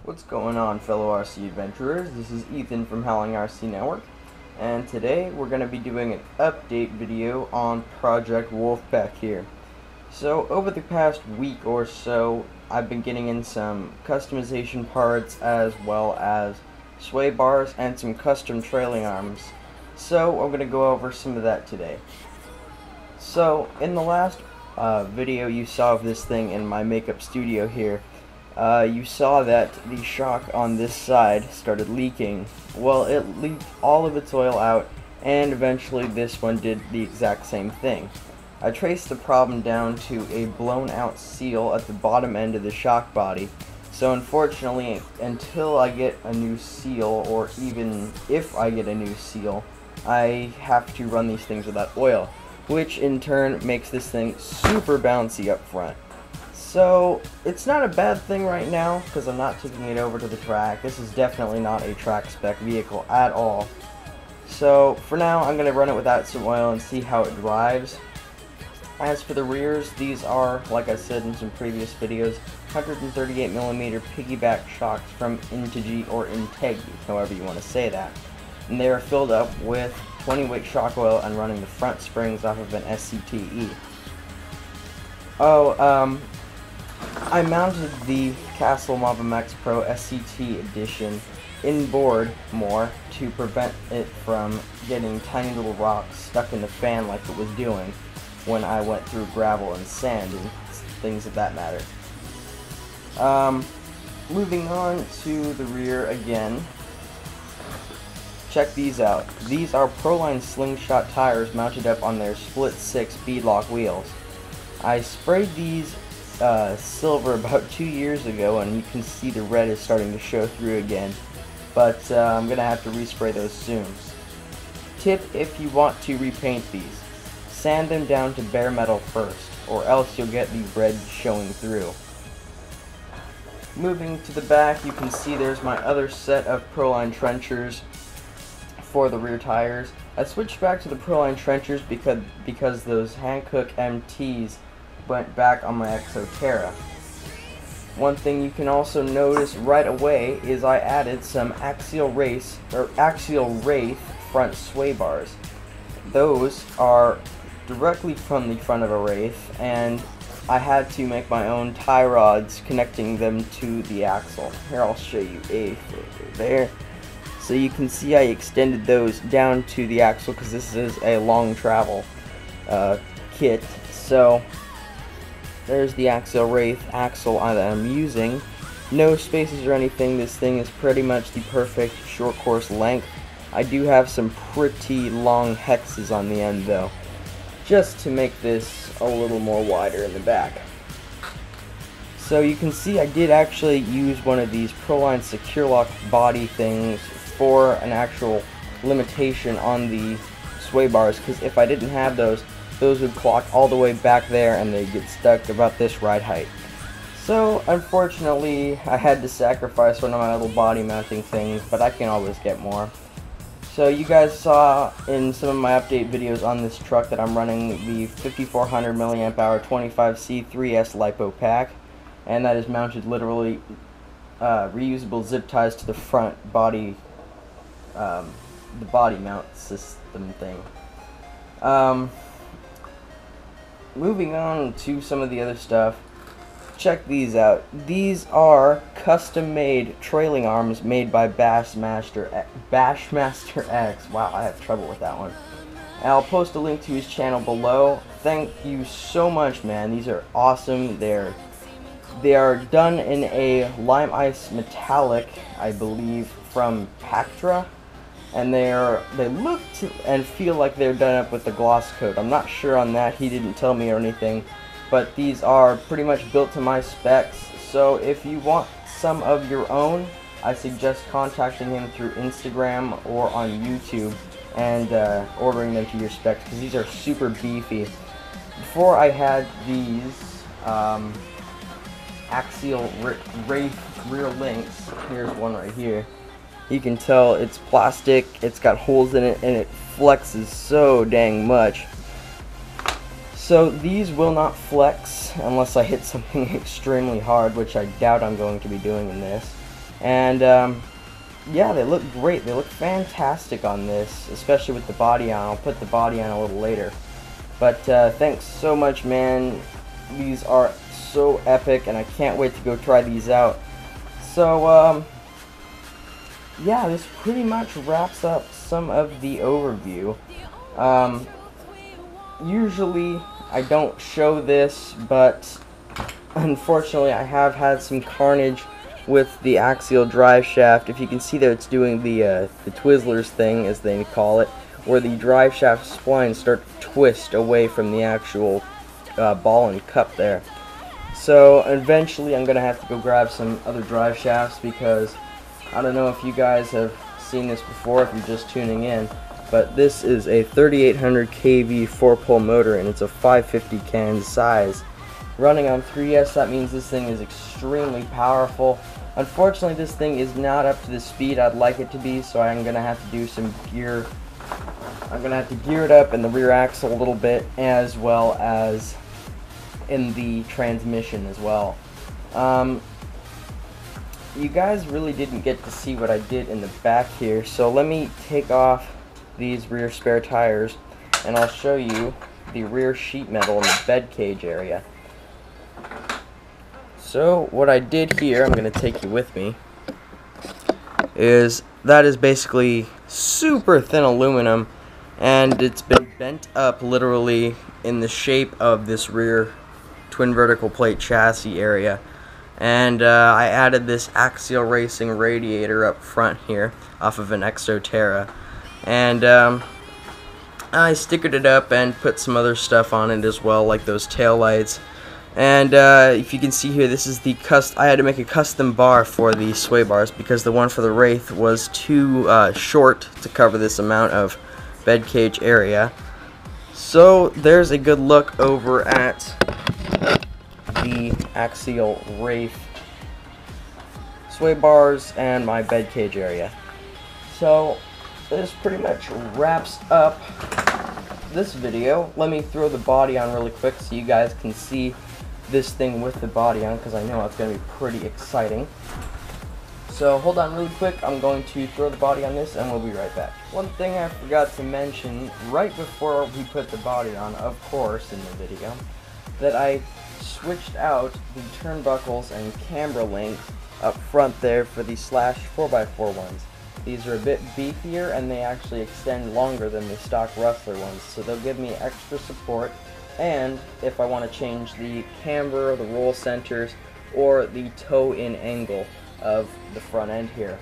What's going on, fellow RC adventurers? This is Ethan from Howling RC Network, and today we're going to be doing an update video on Project Wolfpack here. So over the past week or so, I've been getting in some customization parts as well as sway bars and some custom trailing arms. So I'm going to go over some of that today. So in the last video you saw of this thing in my makeup studio here, you saw that the shock on this side started leaking. Well, it leaked all of its oil out, and eventually this one did the exact same thing. I traced the problem down to a blown out seal at the bottom end of the shock body. So unfortunately, until I get a new seal, or even if I get a new seal, I have to run these things without oil, which in turn makes this thing super bouncy up front. So it's not a bad thing right now because I'm not taking it over to the track. This is definitely not a track spec vehicle at all. So for now I'm going to run it without some oil and see how it drives. As for the rears, these are, like I said in some previous videos, 138mm piggyback shocks from Integi or Integi, however you want to say that. And they are filled up with 20 weight shock oil and running the front springs off of an SCTE. I mounted the Castle Mava Max Pro SCT edition inboard more to prevent it from getting tiny little rocks stuck in the fan like it was doing when I went through gravel and sand and things of that matter. Moving on to the rear again. Check these out. These are Proline Slingshot tires mounted up on their split 6 beadlock wheels. I sprayed these silver about 2 years ago, and you can see the red is starting to show through again, but I'm gonna have to respray those soon. Tip: if you want to repaint these, sand them down to bare metal first, or else you'll get the red showing through. Moving to the back, you can see there's my other set of Proline trenchers for the rear tires. I switched back to the Proline trenchers because those Hankook MTs went back on my Exoterra. One thing you can also notice right away is I added some axial wraith front sway bars. Those are directly from the front of a Wraith, and I had to make my own tie rods connecting them to the axle. Here, I'll show you a photo there. So you can see I extended those down to the axle because this is a long travel kit. So there's the axial wraith axle that I'm using. No spaces or anything. This thing is pretty much the perfect short course length. I do have some pretty long hexes on the end though, just to make this a little more wider in the back. So you can see I did actually use one of these Proline Secure Lock body things for an actual limitation on the sway bars, because if I didn't have those would clock all the way back there and they'd get stuck about this ride height. So unfortunately I had to sacrifice one of my little body mounting things, but I can always get more. So you guys saw in some of my update videos on this truck that I'm running the 5400 mAh 25C3S LiPo pack, and that is mounted literally reusable zip ties to the front body, the body mount system thing. Moving on to some of the other stuff, check these out. These are custom-made trailing arms made by Bashmaster X. Wow, I have trouble with that one. And I'll post a link to his channel below. Thank you so much, man. These are awesome. They are done in a lime ice metallic, I believe, from Pactra. And they look and feel like they're done up with the gloss coat. I'm not sure on that, he didn't tell me or anything, but these are pretty much built to my specs. So if you want some of your own, I suggest contacting him through Instagram or on YouTube and ordering them to your specs, because these are super beefy. Before I had these axial wraith rear links, here's one right here. You can tell it's plastic, it's got holes in it, and it flexes so dang much. So these will not flex unless I hit something extremely hard, which I doubt I'm going to be doing in this. And yeah, they look great. They look fantastic on this, especially with the body on. I'll put the body on a little later. But thanks so much, man. These are so epic, and I can't wait to go try these out. So, yeah, this pretty much wraps up some of the overview. Usually, I don't show this, but unfortunately, I have had some carnage with the axial drive shaft. If you can see there, it's doing the Twizzlers thing, as they call it, where the drive shaft splines start to twist away from the actual ball and cup there. So eventually I'm going to have to go grab some other drive shafts, because I don't know if you guys have seen this before, if you're just tuning in, but this is a 3800 kV 4-pole motor, and it's a 550 can size. Running on 3S, that means this thing is extremely powerful. Unfortunately, this thing is not up to the speed I'd like it to be, so I'm going to have to do some gear. I'm going to have to gear it up in the rear axle a little bit, as well as in the transmission as well. You guys really didn't get to see what I did in the back here, so let me take off these rear spare tires, and I'll show you the rear sheet metal in the bed cage area. So what I did here, I'm going to take you with me, is that is basically super thin aluminum, and it's been bent up literally in the shape of this rear twin vertical plate chassis area. And I added this axial racing radiator up front here off of an Exoterra, and I stickered it up and put some other stuff on it as well, like those tail lights. And if you can see here, this is the I had to make a custom bar for the sway bars, because the one for the Wraith was too short to cover this amount of bed cage area. So there's a good look over at the axial Wraith sway bars and my bed cage area. So this pretty much wraps up this video. Let me throw the body on really quick so you guys can see this thing with the body on, because I know it's going to be pretty exciting. So hold on really quick, I'm going to throw the body on this and we'll be right back. One thing I forgot to mention right before we put the body on, of course, in the video, that I switched out the turnbuckles and camber links up front there for the Slash 4x4 ones. These are a bit beefier, and they actually extend longer than the stock Rustler ones, so they'll give me extra support. And if I want to change the camber, the roll centers, or the toe-in angle of the front end here.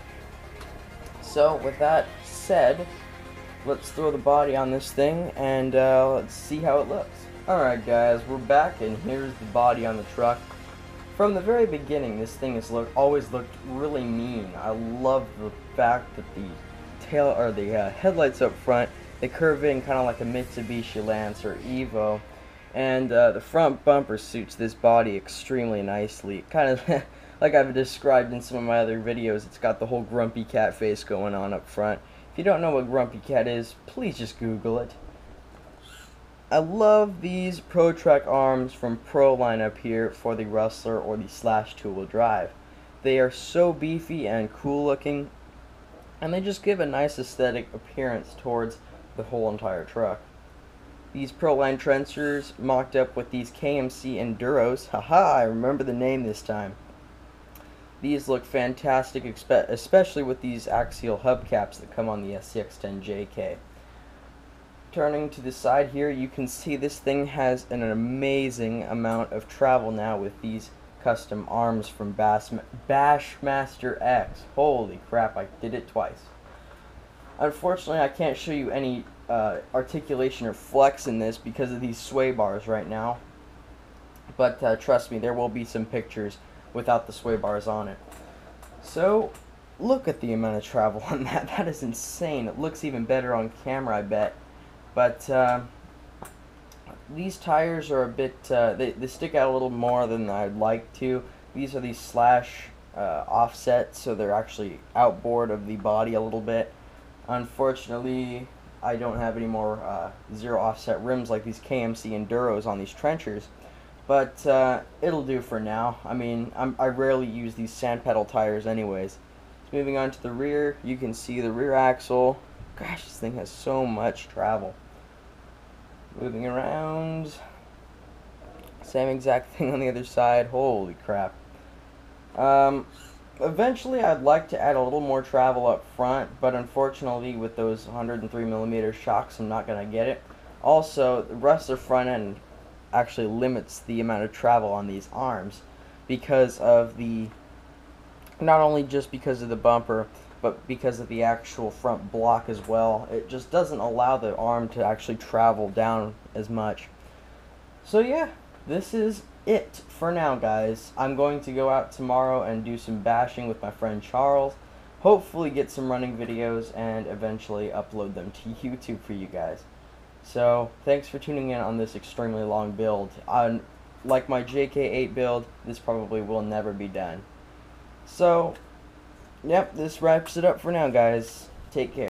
So with that said, let's throw the body on this thing and let's see how it looks. Alright guys, we're back, and here's the body on the truck. From the very beginning, this thing has always looked really mean. I love the fact that the headlights up front, they curve in kind of like a Mitsubishi Lancer Evo, and the front bumper suits this body extremely nicely. Kind of like I've described in some of my other videos, it's got the whole grumpy cat face going on up front. If you don't know what grumpy cat is, please just Google it. I love these ProTrack arms from Proline up here for the Rustler or the Slash two-wheel drive. They are so beefy and cool looking, and they just give a nice aesthetic appearance towards the whole entire truck. These Proline trenchers mocked up with these KMC Enduros. Haha, I remember the name this time. These look fantastic, especially with these axial hubcaps that come on the SCX-10JK. Turning to the side here, you can see this thing has an amazing amount of travel now with these custom arms from Bassmaster X. Holy crap, I did it twice. Unfortunately, I can't show you any articulation or flex in this because of these sway bars right now. But trust me, there will be some pictures without the sway bars on it. So, look at the amount of travel on that. That is insane. It looks even better on camera, I bet. But these tires are a bit, they stick out a little more than I'd like to. These are these Slash offsets, so they're actually outboard of the body a little bit. Unfortunately, I don't have any more zero offset rims like these KMC Enduros on these trenchers. but it'll do for now. I mean, I rarely use these sand pedal tires anyways. So moving on to the rear, you can see the rear axle. Gosh, this thing has so much travel. Moving around, same exact thing on the other side. Holy crap. Eventually I'd like to add a little more travel up front, but unfortunately with those 103mm shocks I'm not going to get it. Also, the rest of the front end actually limits the amount of travel on these arms because of the, not only just because of the bumper, but because of the actual front block as well. It just doesn't allow the arm to actually travel down as much. So yeah, this is it for now, guys. I'm going to go out tomorrow and do some bashing with my friend Charles, hopefully get some running videos, and eventually upload them to YouTube for you guys. So thanks for tuning in on this extremely long build. Like my JK8 build, this probably will never be done. So yep, this wraps it up for now, guys. Take care.